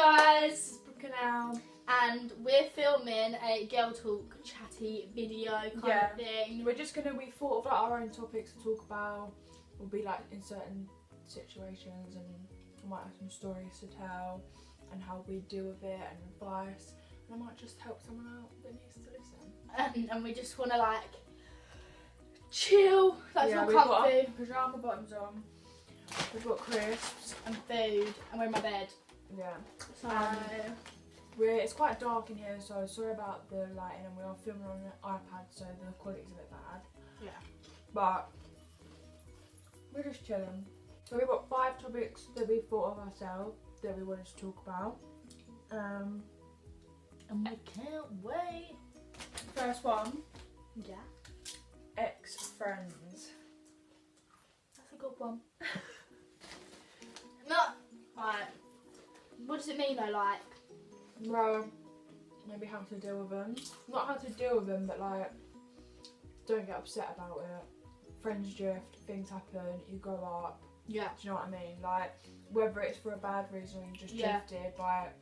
guys, This is Brook&Ell. and we're filming a girl talk chatty video kind of thing. We thought of like our own topics to talk about. We'll be like in certain situations and we might have some stories to tell and how we deal with it and advice. And I might just help someone out that needs to listen. And we just want to like chill, like feel we've got comfy. our pyjama bottoms on. We've got crisps. And food, and we're in my bed. Yeah. So It's quite dark in here, so sorry about the lighting, and we are filming on an iPad, so the quality's a bit bad. yeah. But we're just chilling. So we've got 5 topics that we thought of ourselves that we wanted to talk about. And we can't wait. First one, Yeah. ex-friends. That's a good one. No. Right. What does it mean though? Like. Well, maybe how to deal with them. Not how to deal with them, but like, don't get upset about it. Friends drift, things happen, you grow up. Yeah. Do you know what I mean? Like, whether it's for a bad reason or you just drifted, like,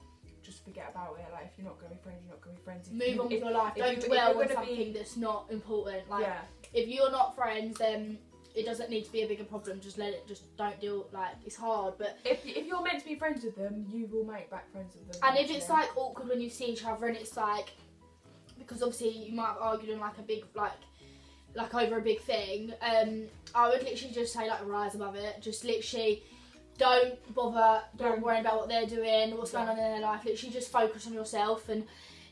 just forget about it. Like, if you're not going to be friends, you're not going to be friends. Move on with your life. Don't dwell on something that's not important. Like, if you're not friends, then it doesn't need to be a bigger problem. Just let it. Just don't deal. Like, it's hard, but if you're meant to be friends with them, you will make back friends with them. And if it's like awkward when you see each other, and it's like, because obviously you might have argued on like a big like over a big thing. I would literally just say like rise above it. Just literally don't bother. Don't worry about what they're doing, what's going on in their life. Literally just focus on yourself. And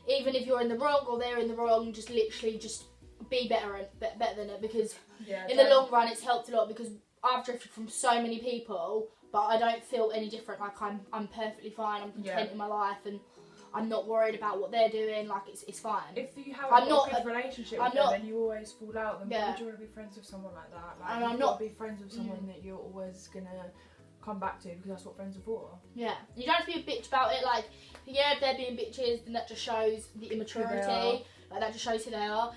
even if you're in the wrong or they're in the wrong, just literally just be better than it, because in the long run it's helped a lot, because I've drifted from so many people but I don't feel any different. Like I'm perfectly fine, I'm content in my life, and I'm not worried about what they're doing. Like it's fine. If you have a good relationship with them and you always fall out, then why would you want to be friends with someone like that? Like, and I'm not be friends with someone that you're always gonna come back to, because that's what friends are for. Yeah, you don't have to be a bitch about it. Like, yeah, if they're being bitches, then that just shows the immaturity. Like, that just shows who they are.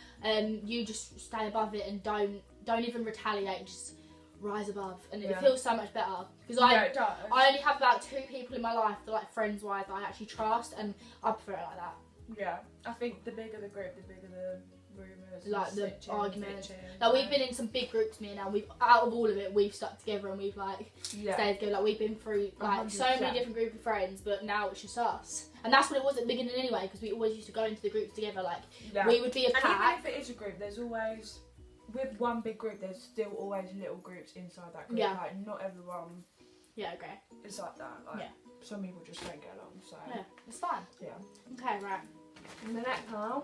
You just stay above it and don't even retaliate. Just rise above, and it feels so much better. Because it does. I only have about 2 people in my life that, like, friends wise, that I actually trust, and I prefer it like that. Yeah, I think the bigger the group, the bigger the rumours, like the arguments. Like, we've been in some big groups, me and Al. We've, out of all of it, we've stuck together and we've like stayed together. Like, we've been through like 100%. So many different group of friends, but now it's just us. And that's what it was at the beginning anyway, because we always used to go into the groups together. Like, we would be a pack. And even if it is a group, there's always, with one big group, there's still always little groups inside that group. Yeah. Like, not everyone. Yeah, okay. It's like that. Like, some people just don't get along. So yeah, it's fine. Yeah. Okay, right. And the next now,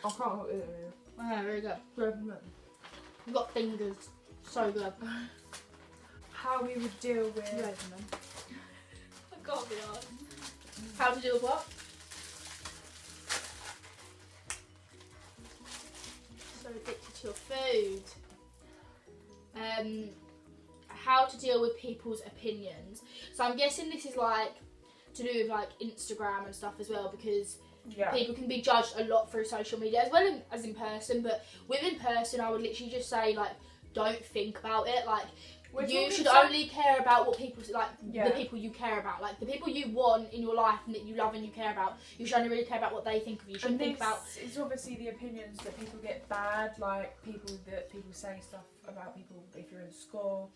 I can't look at it. Okay, very good. We've got fingers. So good. How we would deal with. I can't be honest. How to deal with what? So addicted to your food. How to deal with people's opinions. So I'm guessing this is like to do with like Instagram and stuff as well, because people can be judged a lot through social media as well as in person. But with in person, I would literally just say, like, don't think about it. Like, you should only care about what people like, the people you care about, like the people you want in your life and that you love and you care about. You should only really care about what they think of you. You shouldn't think about. It's obviously the opinions that people get bad, like people say stuff about people if you're in school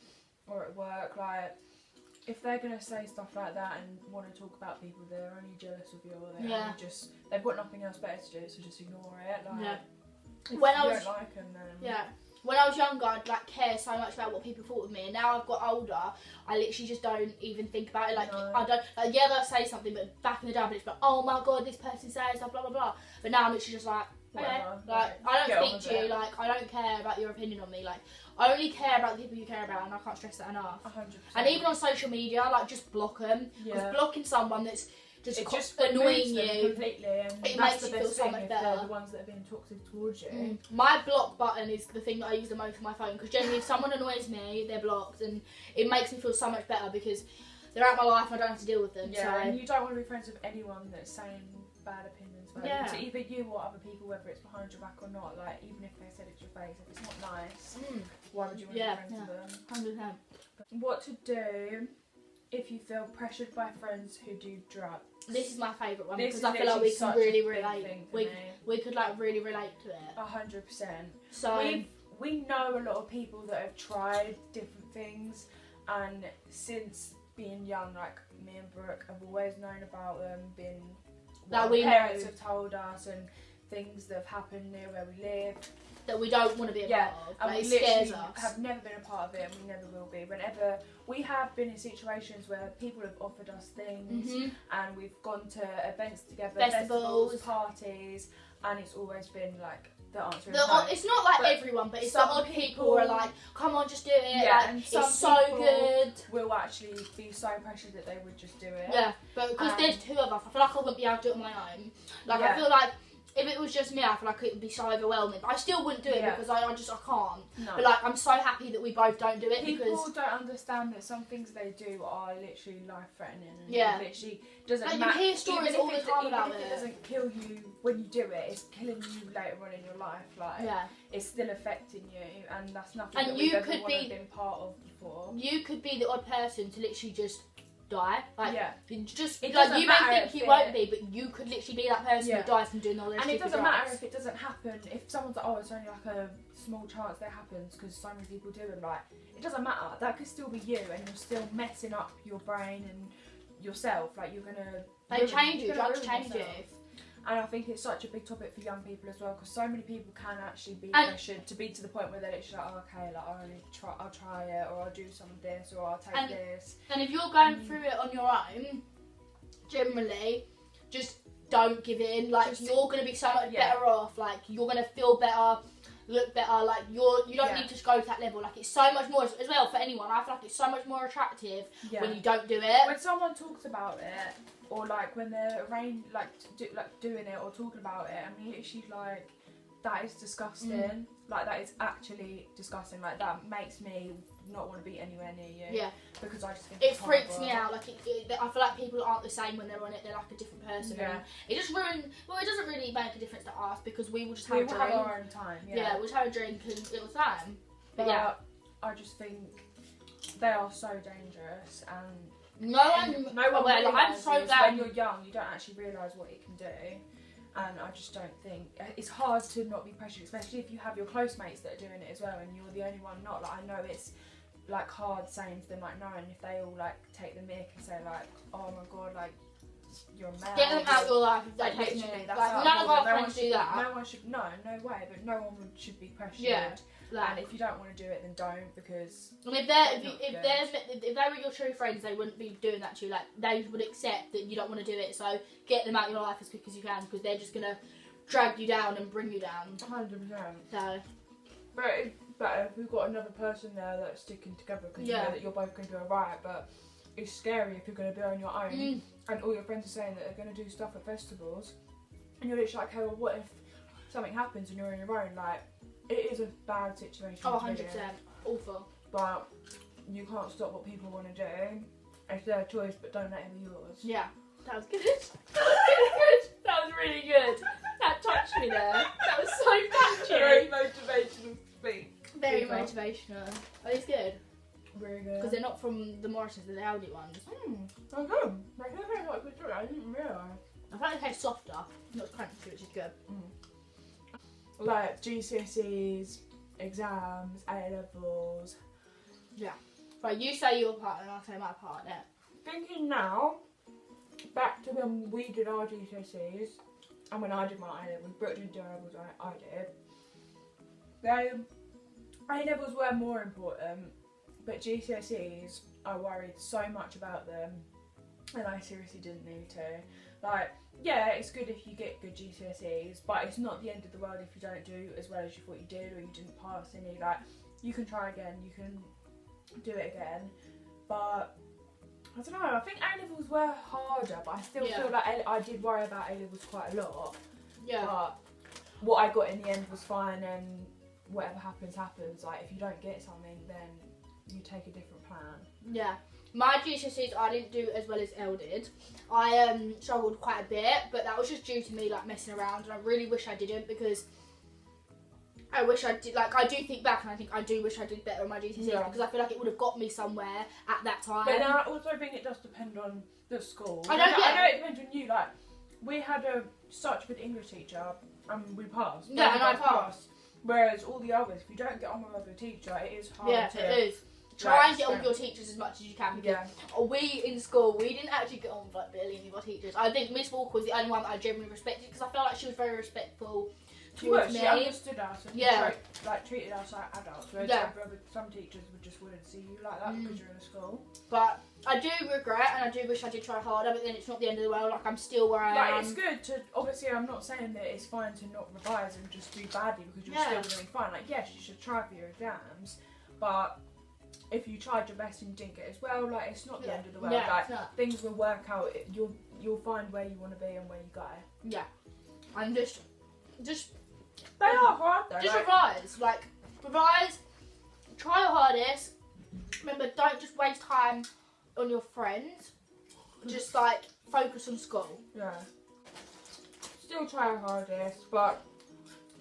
or at work. Like, if they're gonna say stuff like that and want to talk about people, they're only jealous of you, or they've got nothing else better to do, so just ignore it. Like, if when you I was don't like them, then when I was younger, I'd like care so much about what people thought of me, and now I've got older, I literally just don't even think about it. Like, I don't, like, they'll say something, but back in the day, I'd be like, oh my god, this person says stuff, blah blah blah. But now I'm literally just like, okay, like, I don't speak to you, like, I don't care about your opinion on me. Like, I only care about the people you care about, and I can't stress that enough. 100%. And even on social media, like, just block them. Because blocking someone that's just annoying you completely, and it makes you feel so much better. They're the ones that are being toxic towards you. My block button is the thing that I use the most on my phone, because generally if someone annoys me, they're blocked, and it makes me feel so much better because they're out of my life and I don't have to deal with them. Yeah, and you don't want to be friends with anyone that's saying bad opinions about you, to either you or other people, whether it's behind your back or not. Like, even if they said it to your face, if it's not nice, why would you want to be friends with them? 100%. What to do if you feel pressured by friends who do drugs. This is my favourite one This because is I feel like we can literally really such a big relate. thing for me. We could like really relate to it. 100%. So We know a lot of people that have tried different things, and since being young, like me and Brooke have always known about them, been That what we our parents know. have told us, and things that have happened near where we live. that we don't want to be a part of. And Like, we it scares literally us. have never been a part of it, and we never will be. Whenever we have been in situations where people have offered us things, Mhm. and we've gone to events together, Festivals. parties, and it's always been like the answer is The no. odd, it's not like But everyone, but it's the some odd people people- who are like, come on, just do it. Yeah, like, and it's some so people- good. Will actually be so pressured that they would just do it. Yeah, but because there's two of us, I feel like I wouldn't be able to do it on my own. Like, Yeah. I feel like if it was just me, I feel like it would be so overwhelming. But I still wouldn't do it Yeah. because I can't. No. But like, I'm so happy that we both don't do it People because don't understand that some things they do are literally life-threatening, and Yeah. it literally doesn't like, matter. you hear stories all the time about even if it it. doesn't kill you when you do it, it's killing you later on in your life. Like, Yeah, it's still affecting you, and that's nothing And that you we've ever could wanted be- been part of before. you could be the odd person to literally just die. Like, Yeah. just It like doesn't you may matter think if you it- won't be, but you could literally be that person Yeah. who dies from doing all those And it stupid doesn't matter drugs. if it doesn't happen. If someone's like, oh, it's only like a small chance that happens because so many people do it. Like, it doesn't matter. That could still be you, and you're still messing up your brain and yourself. Like, you're gonna. They change you. you're gonna Drugs ruin change yourself. you. And I think it's such a big topic for young people as well, because so many people can actually be And- pressured to be to the point where they're literally like, oh, okay, like I'll try it, or I'll do some of this, or I'll take And- this. And if you're going through it on your own, generally, just don't give in. Like, Just- you're gonna be so much Yeah. better off. Like, you're gonna feel better, look better. Like, you don't Yeah. need to go to that level. Like, it's so much more as well for anyone. I feel like it's so much more attractive Yeah. when you don't do it. When someone talks about it, or like when they're doing it or talking about it, I'm literally like, that is disgusting. Like, that is actually disgusting. Like, that makes me not want to be anywhere near you. Yeah. Because I just think It it's freaks horrible. me out. Like, I feel like people aren't the same when they're on it. They're like a different person. Yeah. And it just ruins. Well, it doesn't really make a difference to us because we will just have We a will drink. have our own time. Yeah, we'll just have a drink and it was fine. But yeah. I just think they are so dangerous, and No one. Well, I'm realises so glad. when you're young, you don't actually realise what it can do. And I just don't think it's hard to not be pressured, especially if you have your close mates that are doing it as well, and you're the only one not. Like, I know it's like hard saying to them like no, and if they all like take the mic and say like, oh my god, like you're mad. Get them out your life. If they Like, take literally, it. that's Like, how none of our no one friends should do be- that. No one should. No way. But no one should be pressured. Yeah. Like, And if you don't want to do it, then don't, because and if not they were your true friends, they wouldn't be doing that to you. Like, they would accept that you don't want to do it. So get them out of your life as quick as you can because they're just gonna drag you down and bring you down. 100%. So But it's better if we've got another person there that's sticking together, because you Yeah. know that you're both going to be alright. But it's scary if you're going to be on your own and all your friends are saying that they're going to do stuff at festivals, and you're literally like, okay, well, what if something happens and you're on your own? Like, it is a bad situation. oh, to be in. 100% awful. But you can't stop what people want to do. It's their choice, but don't let it be yours. Yeah, that was good. That was good. That was really good. That touched me there. That was so Very touching. motivational speak. Very People. motivational. Are these good? Very good. Because they're not from the Morrisons, they're the Aldi ones. Okay. Like, I got a good story. I didn't realise. I feel like they taste softer, not crunchy, which is good. Like GCSEs, exams, A-levels. Right, you say your part and I'll say my part now. Thinking now, back to when we did our GCSEs, and when I did my A-levels, Brooke didn't do A-levels, I did. A-levels were more important, but GCSEs, I worried so much about them, and I seriously didn't need to. Like, yeah, it's good if you get good GCSEs, but it's not the end of the world if you don't do as well as you thought you did, or you didn't pass any. Like, you can try again, you can do it again, but I don't know, I think A-levels were harder, but I still feel like I did worry about A-levels quite a lot. Yeah. But what I got in the end was fine, and whatever happens, happens. Like, if you don't get something, then you take a different plan. Yeah. My GCSEs I didn't do as well as Elle did. I struggled quite a bit, but that was just due to me like messing around, and I really wish I didn't, because I wish I did, like, I do think back and I think I do wish I did better on my GCSEs because I feel like it would have got me somewhere at that time. But then I also think it does depend on the school. I know it depends on you. Like, we had such a good English teacher and we passed. Yeah, and I passed. Whereas all the others, if you don't get on with your teacher, it is hard Yeah, to... it is. Try and get on with your teachers as much as you can. Because we in school, we didn't actually get on with like barely any of our teachers. I think Miss Walker was the only one that I genuinely respected because I felt like she was very respectful towards me. She understood us and treated us like adults. Whereas some teachers wouldn't see you like that because you're in a school. But I do regret and I do wish I did try harder, but then it's not the end of the world. Like, I'm still where I am. It's good to, obviously I'm not saying that it's fine to not revise and just do badly because you're still going to be fine. Like, yes, you should try for your exams, but if you tried your best and you didn't get as well, like, it's not the end of the world. Like, things will work out. You'll find where you want to be and where you go. Yeah. And just they are hard though. Just revise. Like, revise, try your hardest. Remember, don't just waste time on your friends. Just, like, focus on school. Yeah. Still try your hardest, but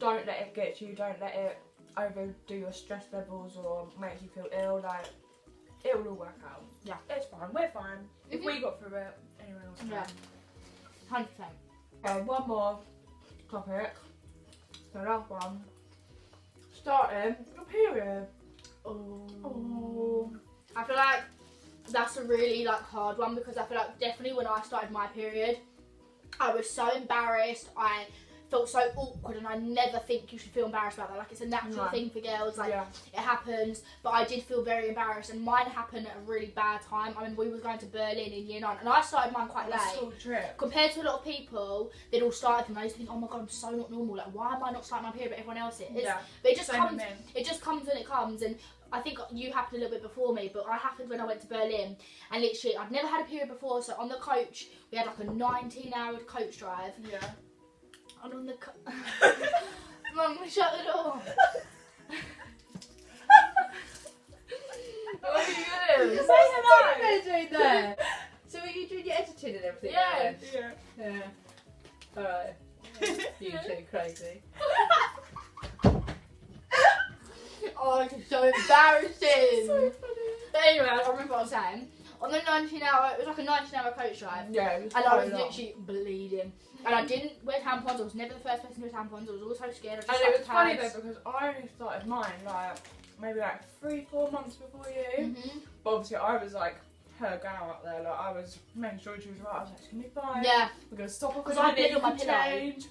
don't let it get you. Don't let it overdo your stress levels or make you feel ill. Like, it will all work out. Yeah. It's fine. We're fine. If we got through it, anyone else can. 100%. One more topic. The last one. Starting your period. Oh. I feel like that's a really like hard one because I feel like definitely when I started my period, I was so embarrassed. I felt so awkward, and I never think you should feel embarrassed about that. Like, it's a natural thing for girls. Like, it happens. But I did feel very embarrassed, and mine happened at a really bad time. I mean, we were going to Berlin in year 9, and I started mine quite late. School trip. Compared to a lot of people, they'd all started them. I used to think, oh my god, I'm so not normal. Like, why am I not starting my period, but everyone else is? Yeah. But it just comes. It just comes when it comes, and I think you happened a little bit before me, but I happened when I went to Berlin, and literally I'd never had a period before. So on the coach, we had like a 19-hour coach drive. Yeah. And on the Mum, shut the door. What are you doing? Say hello. What are you doing there? So are you doing your editing and everything? Yeah. Yeah. Alright. You two crazy. Oh, it's so embarrassing. So funny. But anyway, I remember what I was saying. On the 19-hour, it was like a 19-hour coach drive. Yeah, it was and so I was long. literally bleeding. And I didn't wear tampons. I was never the first person to wear tampons. I was always so scared. And it was funny though because I only started mine like maybe like 3-4 months before you. But obviously I was like her gal up there. Like, I was making sure she was right. I was like, it's gonna be fine. Yeah. We're gonna stop her Because I've been on my pillow. change.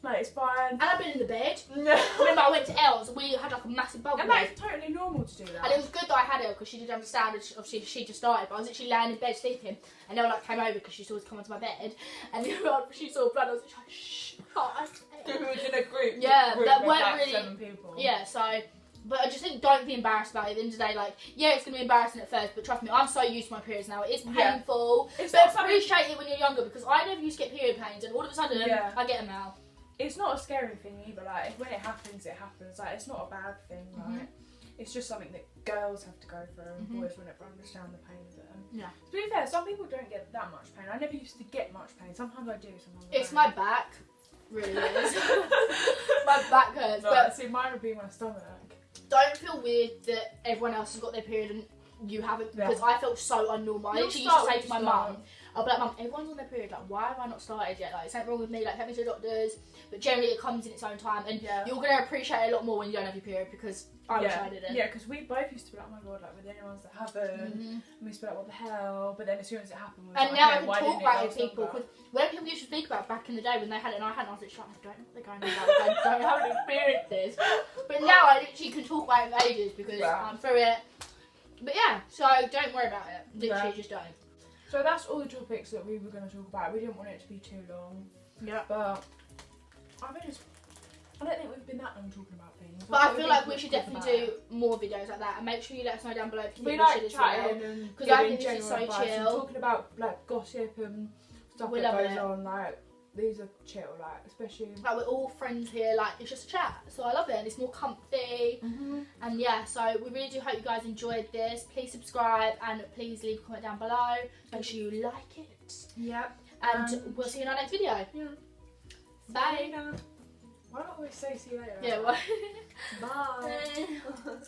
Like, it's fine. And I've been in the bed. I remember I went to Elle's. We had like a massive bubble And bed. that is totally normal to do that. And it was good that I had her because she did understand. And obviously she just started, but I was literally laying in bed sleeping, and Elle like came over because she saw us come onto my bed, and she saw blood. I was like, shh. We were in a group. Yeah, group that of weren't like really. 7 people. Yeah, so. But I just think don't be embarrassed about it. At the end of the day, like, yeah, it's gonna be embarrassing at first, but trust me, I'm so used to my periods now. It's painful. It's but not appreciate it when you're younger because I never used to get period pains, and all of a sudden I get them now. It's not a scary thing either. Like, when it happens, it happens. Like, it's not a bad thing. Like, it's just something that girls have to go through, and boys will never understand the pain of it. Yeah. To be fair, some people don't get that much pain. I never used to get much pain. Sometimes I do. Sometimes It's I don't. my back, really is. My back hurts. No, But see, mine would be my stomach. don't feel weird that everyone else has got their period and you haven't, because I felt so unnormal. I literally used to say to my mum, I'll be like, Mum, everyone's on their period, like, why have I not started yet? Like, something wrong with me, like, take me to the doctors. But generally it comes in its own time, and you're going to appreciate it a lot more when you don't have your period, because I wish I didn't. Yeah, because we both used to be like, oh my god, like, we're the only ones that haven't. And we used to be like, what the hell? But then as soon as it happened, we were And like, now okay, I can why talk didn't it about it last with people, longer? because when people used to speak about back in the day when they had it and I hadn't, I was like, I don't know what they're going on about, I haven't experienced this. But now I literally can talk about it for ages because I'm through it. But yeah, so don't worry about it. Literally just don't. So that's all the topics that we were going to talk about. We didn't want it to be too long. Yeah. But I don't think we've been that long talking about things. But I feel like we should definitely do more videos like that, and make sure you let us know down below if you think we should as well. Because I think this is so chill. Talking about like gossip and stuff We that love goes it. on, like these are chill, like especially. Like, we're all friends here, like it's just a chat, so I love it, and it's more comfy. And yeah, so we really do hope you guys enjoyed this. Please subscribe and please leave a comment down below. Make sure you like it. Yep. And we'll see you in our next video. Yeah. Bye. Why not always say see you later? Yeah, well. Bye.